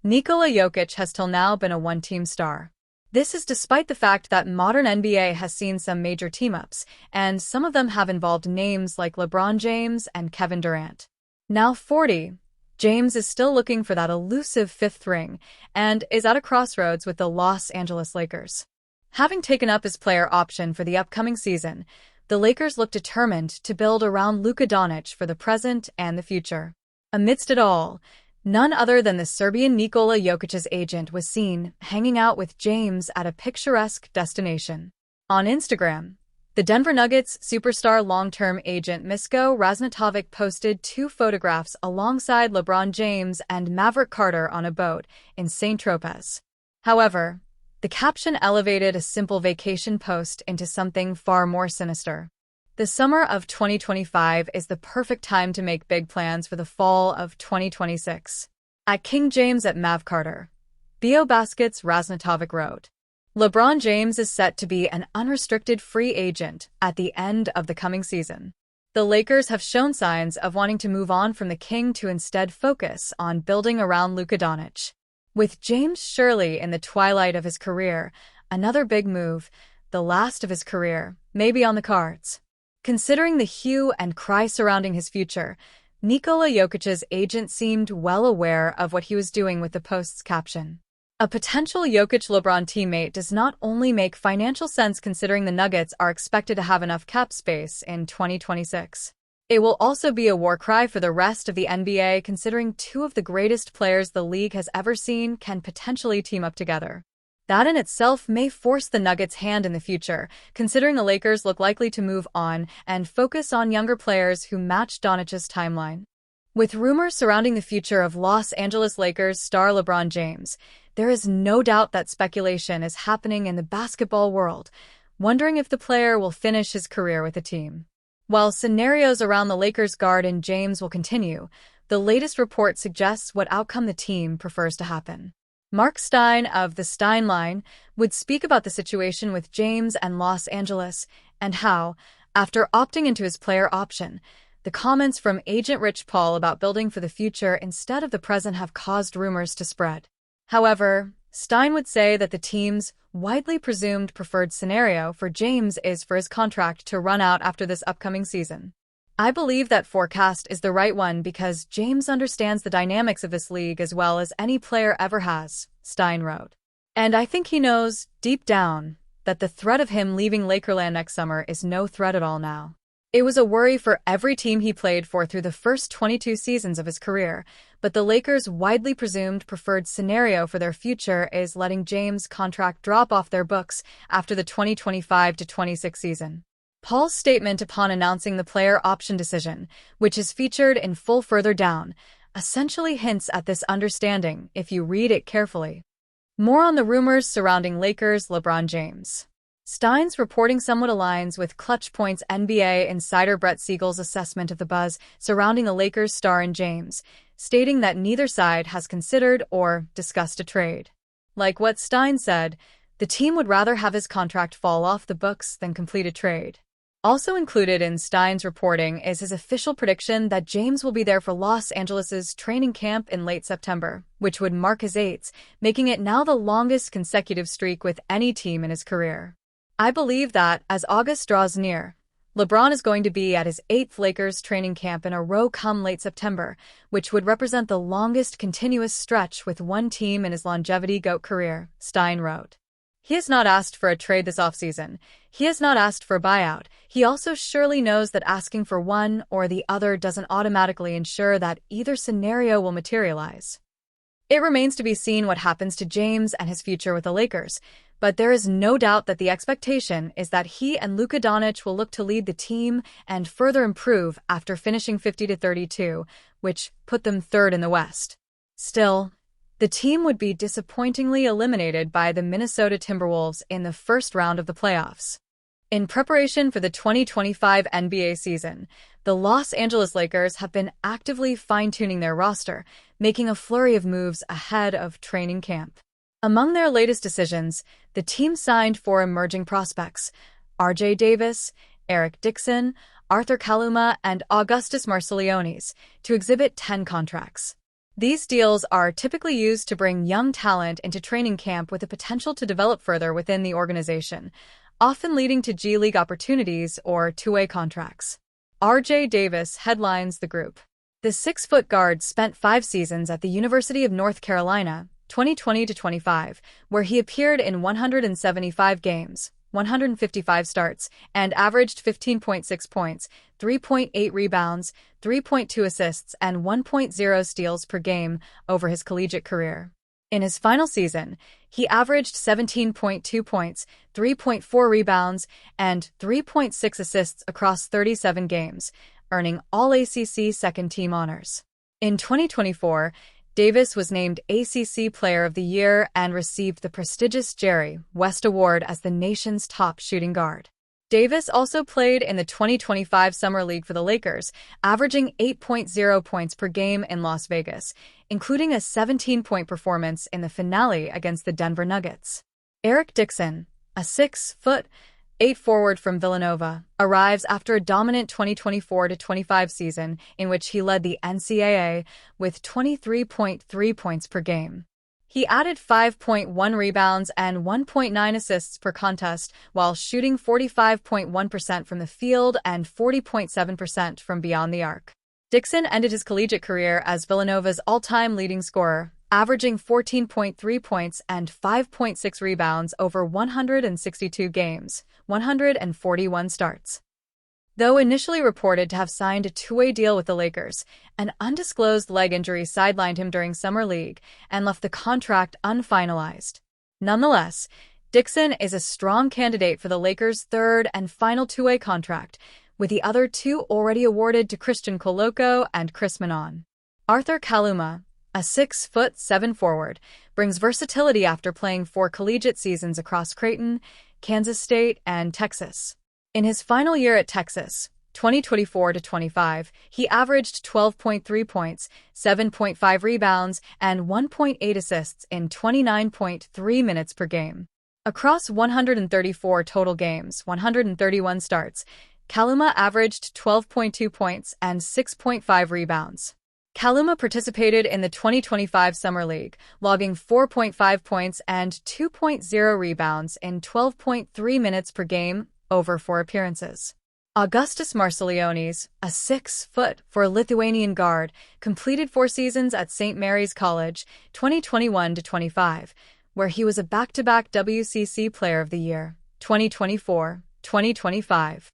Nikola Jokic has till now been a one-team star. This is despite the fact that modern NBA has seen some major team-ups, and some of them have involved names like LeBron James and Kevin Durant. Now 40, James is still looking for that elusive fifth ring and is at a crossroads with the Los Angeles Lakers. Having taken up his player option for the upcoming season, the Lakers look determined to build around Luka Doncic for the present and the future. Amidst it all, none other than the Serbian Nikola Jokic's agent was seen hanging out with James at a picturesque destination. On Instagram, the Denver Nuggets superstar long-term agent Misko Raznatovic posted two photographs alongside LeBron James and Maverick Carter on a boat in St. Tropez. However, the caption elevated a simple vacation post into something far more sinister. The summer of 2025 is the perfect time to make big plans for the fall of 2026. At King James at Mav Carter, Bio Baskets Raznatovic wrote, LeBron James is set to be an unrestricted free agent at the end of the coming season. The Lakers have shown signs of wanting to move on from the King to instead focus on building around Luka Doncic. With James surely in the twilight of his career, another big move, the last of his career, may be on the cards. Considering the hue and cry surrounding his future, Nikola Jokic's agent seemed well aware of what he was doing with the post's caption. A potential Jokic-LeBron teammate does not only make financial sense considering the Nuggets are expected to have enough cap space in 2026. It will also be a war cry for the rest of the NBA considering two of the greatest players the league has ever seen can potentially team up together. That in itself may force the Nuggets' hand in the future, considering the Lakers look likely to move on and focus on younger players who match Doncic's timeline. With rumors surrounding the future of Los Angeles Lakers star LeBron James, there is no doubt that speculation is happening in the basketball world, wondering if the player will finish his career with the team. While scenarios around the Lakers' guard and James will continue, the latest report suggests what outcome the team prefers to happen. Mark Stein of the Stein Line would speak about the situation with James and Los Angeles and how, after opting into his player option, the comments from agent Rich Paul about building for the future instead of the present have caused rumors to spread. However, Stein would say that the team's widely presumed preferred scenario for James is for his contract to run out after this upcoming season. I believe that forecast is the right one because James understands the dynamics of this league as well as any player ever has, Stein wrote. And I think he knows, deep down, that the threat of him leaving Lakerland next summer is no threat at all now. It was a worry for every team he played for through the first 22 seasons of his career, but the Lakers' widely presumed preferred scenario for their future is letting James' contract drop off their books after the 2025-26 season. Paul's statement upon announcing the player option decision, which is featured in full further down, essentially hints at this understanding if you read it carefully. More on the rumors surrounding Lakers' LeBron James. Stein's reporting somewhat aligns with Clutch Point's NBA insider Brett Siegel's assessment of the buzz surrounding the Lakers' star and James, stating that neither side has considered or discussed a trade. Like what Stein said, the team would rather have his contract fall off the books than complete a trade. Also included in Stein's reporting is his official prediction that James will be there for Los Angeles' training camp in late September, which would mark his 8th, making it now the longest consecutive streak with any team in his career. I believe that, as August draws near, LeBron is going to be at his 8th Lakers training camp in a row come late September, which would represent the longest continuous stretch with one team in his longevity GOAT career, Stein wrote. He has not asked for a trade this offseason. He has not asked for a buyout. He also surely knows that asking for one or the other doesn't automatically ensure that either scenario will materialize. It remains to be seen what happens to James and his future with the Lakers, but there is no doubt that the expectation is that he and Luka Doncic will look to lead the team and further improve after finishing 50-32, which put them third in the West. Still, the team would be disappointingly eliminated by the Minnesota Timberwolves in the first round of the playoffs. In preparation for the 2025 NBA season, the Los Angeles Lakers have been actively fine-tuning their roster, making a flurry of moves ahead of training camp. Among their latest decisions, the team signed 4 emerging prospects, R.J. Davis, Eric Dixon, Arthur Kaluma, and Augustus Marcelionis, to exhibit 10 contracts. These deals are typically used to bring young talent into training camp with the potential to develop further within the organization, often leading to G League opportunities or two-way contracts. R.J. Davis headlines the group. The 6-foot guard spent 5 seasons at the University of North Carolina, 2020-25, where he appeared in 175 games, 155 starts, and averaged 15.6 points, 3.8 rebounds, 3.2 assists, and 1.0 steals per game over his collegiate career. In his final season, he averaged 17.2 points, 3.4 rebounds, and 3.6 assists across 37 games, earning All-ACC second-team honors. In 2024, Davis was named ACC Player of the Year and received the prestigious Jerry West Award as the nation's top shooting guard. Davis also played in the 2025 Summer League for the Lakers, averaging 8.0 points per game in Las Vegas, including a 17-point performance in the finale against the Denver Nuggets. Eric Dixon, a 6'8" forward from Villanova, arrives after a dominant 2024-25 season in which he led the NCAA with 23.3 points per game. He added 5.1 rebounds and 1.9 assists per contest while shooting 45.1% from the field and 40.7% from beyond the arc. Dixon ended his collegiate career as Villanova's all-time leading scorer, averaging 14.3 points and 5.6 rebounds over 162 games, 141 starts. Though initially reported to have signed a two-way deal with the Lakers, an undisclosed leg injury sidelined him during Summer League and left the contract unfinalized. Nonetheless, Dixon is a strong candidate for the Lakers' third and final two-way contract, with the other two already awarded to Christian Koloko and Chris Minon. Arthur Kaluma, a 6'7" forward, brings versatility after playing 4 collegiate seasons across Creighton, Kansas State, and Texas. In his final year at Texas, 2024-25, he averaged 12.3 points, 7.5 rebounds, and 1.8 assists in 29.3 minutes per game. Across 134 total games, 131 starts, Kaluma averaged 12.2 points and 6.5 rebounds. Kaluma participated in the 2025 Summer League, logging 4.5 points and 2.0 rebounds in 12.3 minutes per game over 4 appearances. Augustas Marsilionis, a 6'4" Lithuanian guard, completed 4 seasons at St. Mary's College, 2021-25, where he was a back-to-back WCC Player of the Year, 2024-2025.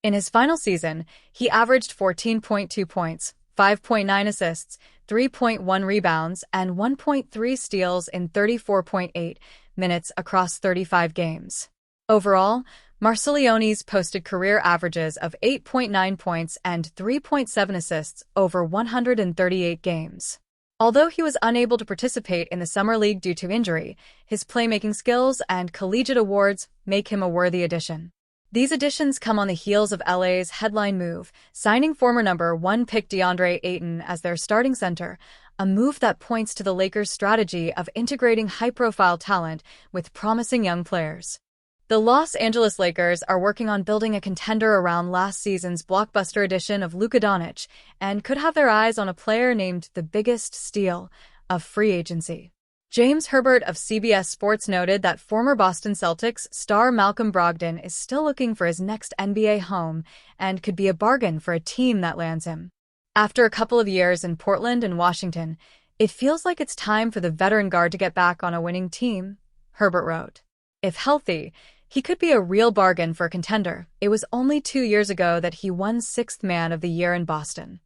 In his final season, he averaged 14.2 points, 5.9 assists, 3.1 rebounds, and 1.3 steals in 34.8 minutes across 35 games. Overall, Marsilionis posted career averages of 8.9 points and 3.7 assists over 138 games. Although he was unable to participate in the Summer League due to injury, his playmaking skills and collegiate awards make him a worthy addition. These additions come on the heels of LA's headline move, signing former number 1 pick DeAndre Ayton as their starting center, a move that points to the Lakers' strategy of integrating high-profile talent with promising young players. The Los Angeles Lakers are working on building a contender around last season's blockbuster addition of Luka Doncic and could have their eyes on a player named the biggest steal of free agency. James Herbert of CBS Sports noted that former Boston Celtics star Malcolm Brogdon is still looking for his next NBA home and could be a bargain for a team that lands him. After a couple of years in Portland and Washington, it feels like it's time for the veteran guard to get back on a winning team, Herbert wrote. If healthy, he could be a real bargain for a contender. It was only 2 years ago that he won 6th Man of the Year in Boston.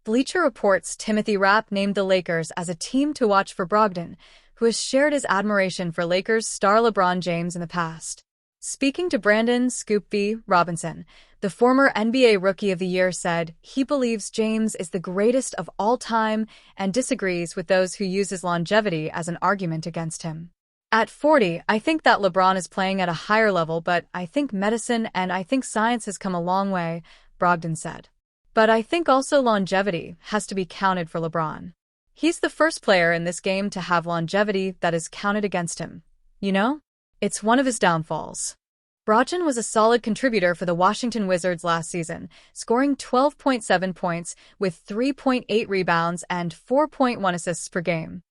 Bleacher Report's Timothy Rapp named the Lakers as a team to watch for Brogdon, who has shared his admiration for Lakers star LeBron James in the past. Speaking to Brandon "Scoop B" Robinson, the former NBA Rookie of the Year said he believes James is the greatest of all time and disagrees with those who use his longevity as an argument against him. At 40, I think that LeBron is playing at a higher level, but I think medicine and I think science has come a long way, Brogdon said. But I think also longevity has to be counted for LeBron. He's the first player in this game to have longevity that is counted against him. You know? It's one of his downfalls. Brogdon was a solid contributor for the Washington Wizards last season, scoring 12.7 points with 3.8 rebounds and 4.1 assists per game.